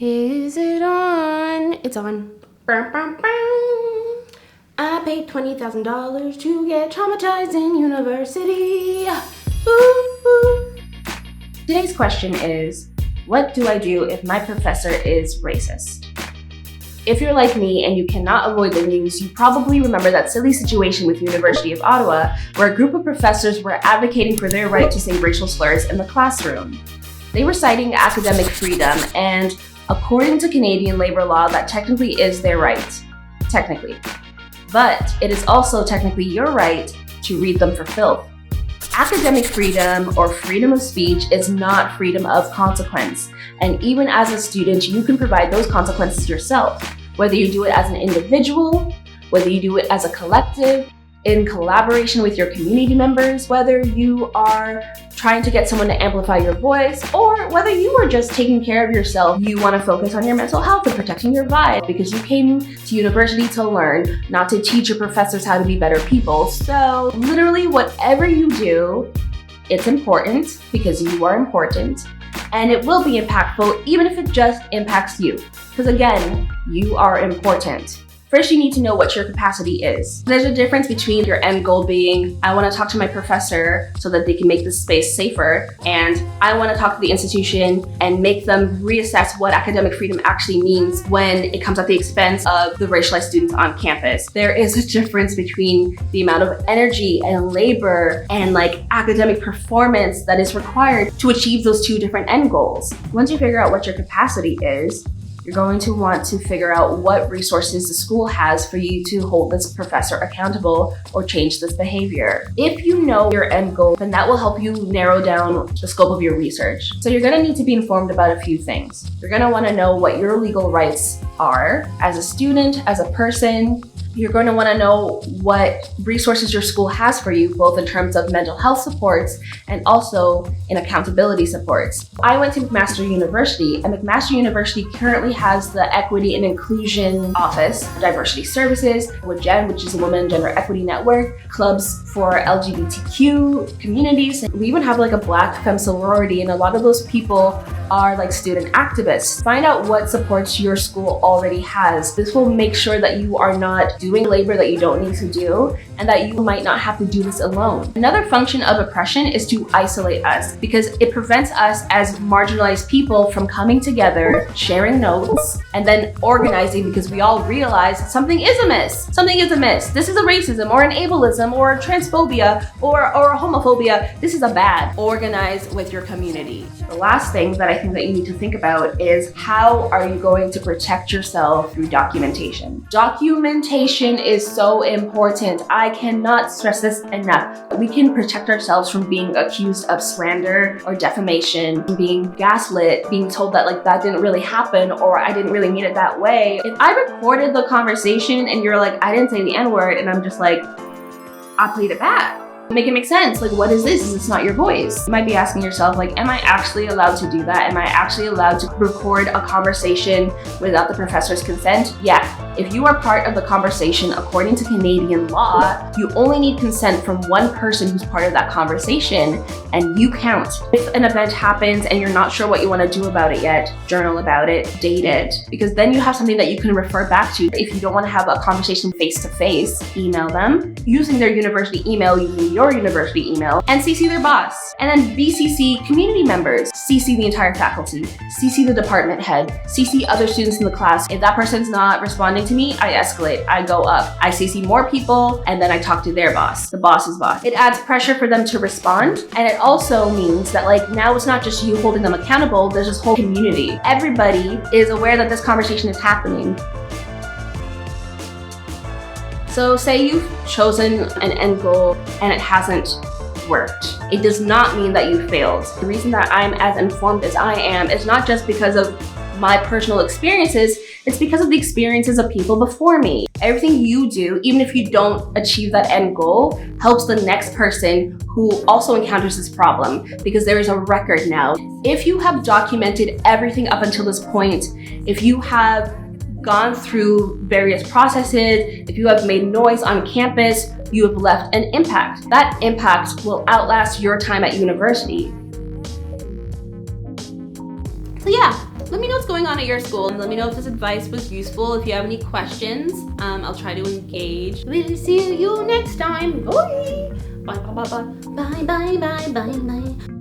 Is it on? It's on. I paid $20,000 to get traumatized in university. Ooh. Today's question is, what do I do if my professor is racist? If you're like me and you cannot avoid the news, you probably remember that silly situation with University of Ottawa where a group of professors were advocating for their right to say racial slurs in the classroom. They were citing academic freedom, and according to Canadian labor law, that technically is their right. Technically. But it is also technically your right to read them for filth. Academic freedom or freedom of speech is not freedom of consequence. And even as a student, you can provide those consequences yourself, whether you do it as an individual, whether you do it as a collective, in collaboration with your community members, whether you are trying to get someone to amplify your voice, or whether you are just taking care of yourself. You want to focus on your mental health and protecting your vibe because you came to university to learn, not to teach your professors how to be better people. So literally whatever you do, it's important because you are important, and it will be impactful even if it just impacts you. Because again, you are important. First, you need to know what your capacity is. There's a difference between your end goal being, I want to talk to my professor so that they can make this space safer, and I want to talk to the institution and make them reassess what academic freedom actually means when it comes at the expense of the racialized students on campus. There is a difference between the amount of energy and labor and academic performance that is required to achieve those two different end goals. Once you figure out what your capacity is, you're going to want to figure out what resources the school has for you to hold this professor accountable or change this behavior. If you know your end goal, then that will help you narrow down the scope of your research. So you're going to need to be informed about a few things. You're going to want to know what your legal rights are as a student, as a person. You're going to want to know what resources your school has for you, both in terms of mental health supports and also in accountability supports. I went to McMaster University, and McMaster University currently has the Equity and Inclusion Office, Diversity Services, with GEN, which is a Women and Gender Equity Network, clubs for LGBTQ communities. We even have a Black Femme sorority, and a lot of those people are student activists. Find out what supports your school already has. This will make sure that you are not doing labor that you don't need to do, and that you might not have to do this alone. Another function of oppression is to isolate us, because it prevents us as marginalized people from coming together, sharing notes, and then organizing, because we all realize something is amiss. Something is amiss. This is a racism or an ableism or a transphobia or a homophobia. This is a bad. Organize with your community. The last thing that I think that you need to think about is, how are you going to protect yourself through documentation? Documentation is so important. I cannot stress this enough. We can protect ourselves from being accused of slander or defamation, being gaslit, being told that that didn't really happen, or I didn't really mean it that way. If I recorded the conversation and you're I didn't say the N-word, and I'm just I played it back. Make it make sense. What is this? It's not your voice. You might be asking yourself, am I actually allowed to do that? Am I actually allowed to record a conversation without the professor's consent? Yeah. If you are part of the conversation, according to Canadian law, you only need consent from one person who's part of that conversation, and you count. If an event happens and you're not sure what you want to do about it yet, journal about it, date it, because then you have something that you can refer back to. If you don't want to have a conversation face-to-face, email them using their university email, using your university email, and CC their boss. And then BCC community members, CC the entire faculty, CC the department head, CC other students in the class. If that person's not responding to me, I escalate, I go up, I CC more people, and then I talk to their boss, the boss's boss. It adds pressure for them to respond, and it also means that now it's not just you holding them accountable, there's this whole community. Everybody is aware that this conversation is happening. So say you've chosen an end goal and it hasn't worked. It does not mean that you failed. The reason that I'm as informed as I am is not just because of my personal experiences, it's because of the experiences of people before me. Everything you do, even if you don't achieve that end goal, helps the next person who also encounters this problem, because there is a record now. If you have documented everything up until this point, if you have gone through various processes, if you have made noise on campus, you have left an impact. That impact will outlast your time at university. So yeah, let me know what's going on. going on at your school. And let me know if this advice was useful. If you have any questions, I'll try to engage. We'll see you next time. Bye. Bye, bye, bye, bye. Bye, bye, bye, bye, bye.